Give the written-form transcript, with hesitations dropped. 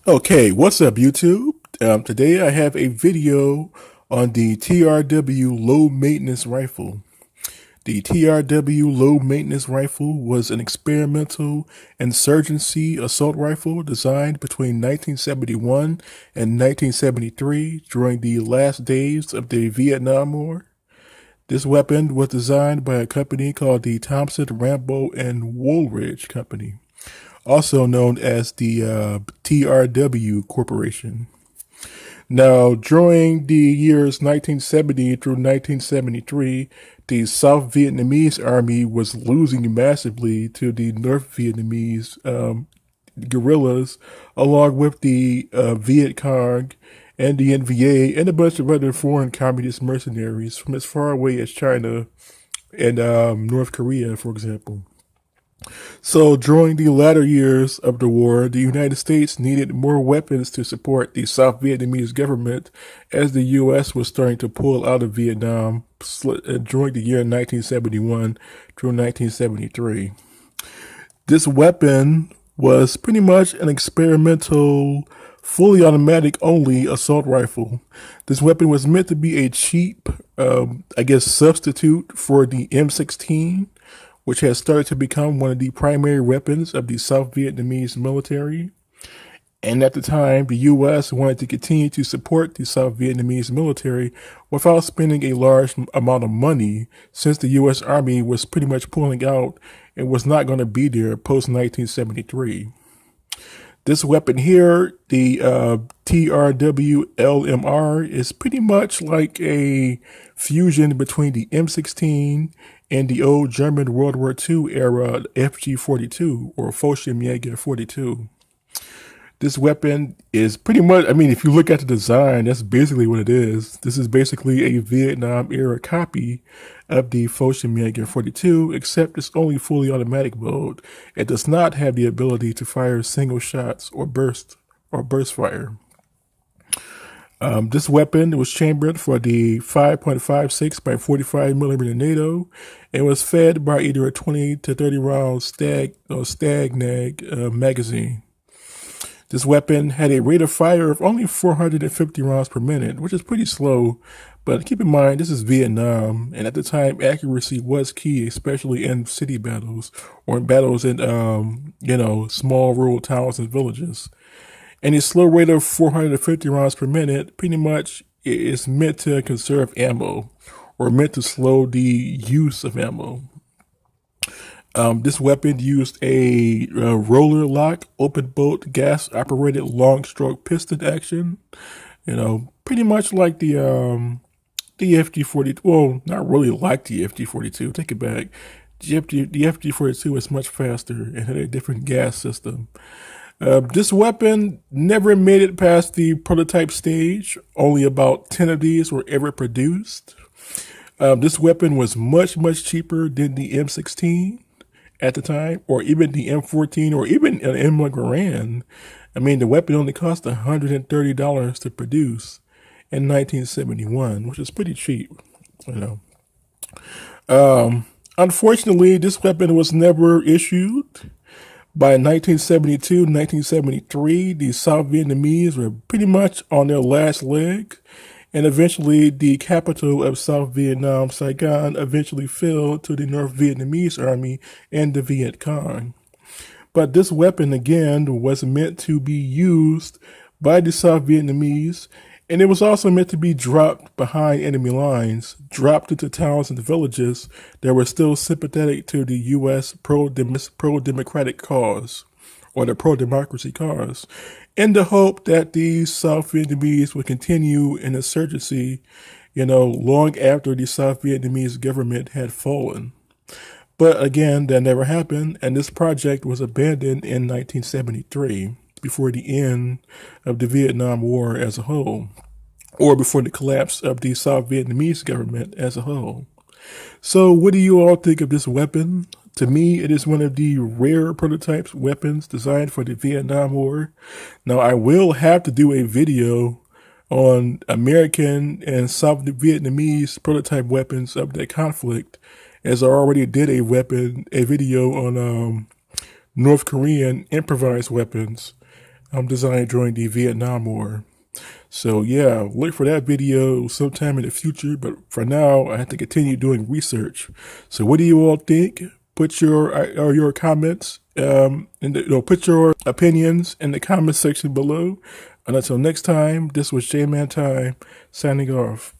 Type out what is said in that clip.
Okay, what's up, YouTube? Today I have a video on the TRW Low Maintenance Rifle. The TRW Low Maintenance Rifle was an experimental insurgency assault rifle designed between 1971 and 1973 during the last days of the Vietnam War. This weapon was designed by a company called the Thompson Ramo Wooldridge Company, also known as the TRW Corporation. Now, during the years 1970 through 1973, the South Vietnamese army was losing massively to the North Vietnamese guerrillas, along with the Viet Cong and the NVA and a bunch of other foreign communist mercenaries from as far away as China and North Korea, for example. So during the latter years of the war, the United States needed more weapons to support the South Vietnamese government as the U.S. was starting to pull out of Vietnam during the year 1971 through 1973. This weapon was pretty much an experimental, fully automatic only assault rifle. This weapon was meant to be a cheap, substitute for the M16, which has started to become one of the primary weapons of the South Vietnamese military. And at the time, the U.S. wanted to continue to support the South Vietnamese military without spending a large amount of money, since the U.S. Army was pretty much pulling out and was not going to be there post 1973. This weapon here, the TRW LMR, is pretty much like a fusion between the M16 and the old German World War II era FG-42 or Fallschirmjäger 42. This weapon is pretty much, if you look at the design, that's basically what it is. This is basically a Vietnam era copy of the Fallschirmjäger 42, except it's only fully automatic mode. It does not have the ability to fire single shots or burst fire. This weapon was chambered for the 5.56 by 45 millimeter NATO and was fed by either a 20 to 30 round Stag-Nag magazine. This weapon had a rate of fire of only 450 rounds per minute, which is pretty slow, but keep in mind this is Vietnam, and at the time accuracy was key, especially in city battles or in battles in small rural towns and villages. And a slow rate of 450 rounds per minute pretty much is meant to conserve ammo or meant to slow the use of ammo. This weapon used a roller lock, open bolt, gas operated long stroke piston action. Pretty much like the FG-40. Well, not really like the FG-42. Take it back. The FG-42 is much faster and had a different gas system. This weapon never made it past the prototype stage. Only about 10 of these were ever produced. This weapon was much, much cheaper than the M16 at the time, or even the M14, or even an M1 Garand. The weapon only cost $130 to produce in 1971, which is pretty cheap, Unfortunately, this weapon was never issued. By 1972, 1973, the South Vietnamese were pretty much on their last leg, and eventually the capital of South Vietnam, Saigon, eventually fell to the North Vietnamese army and the Viet Cong. But this weapon, again, was meant to be used by the South Vietnamese, and it was also meant to be dropped behind enemy lines, dropped into towns and villages that were still sympathetic to the U.S. pro-democratic cause, or the pro-democracy cause, in the hope that the South Vietnamese would continue an insurgency, long after the South Vietnamese government had fallen. But again, that never happened, and this project was abandoned in 1973, before the end of the Vietnam War as a whole, or before the collapse of the South Vietnamese government as a whole. So what do you all think of this weapon? To me, it is one of the rare prototype weapons designed for the Vietnam War. Now, I will have to do a video on American and South Vietnamese prototype weapons of that conflict, as I already did a video on North Korean improvised weapons designed during the Vietnam War. So yeah, look for that video sometime in the future. But for now, I have to continue doing research. So what do you all think? Put your comments put your opinions in the comment section below. And until next time, this was J-Man Time signing off.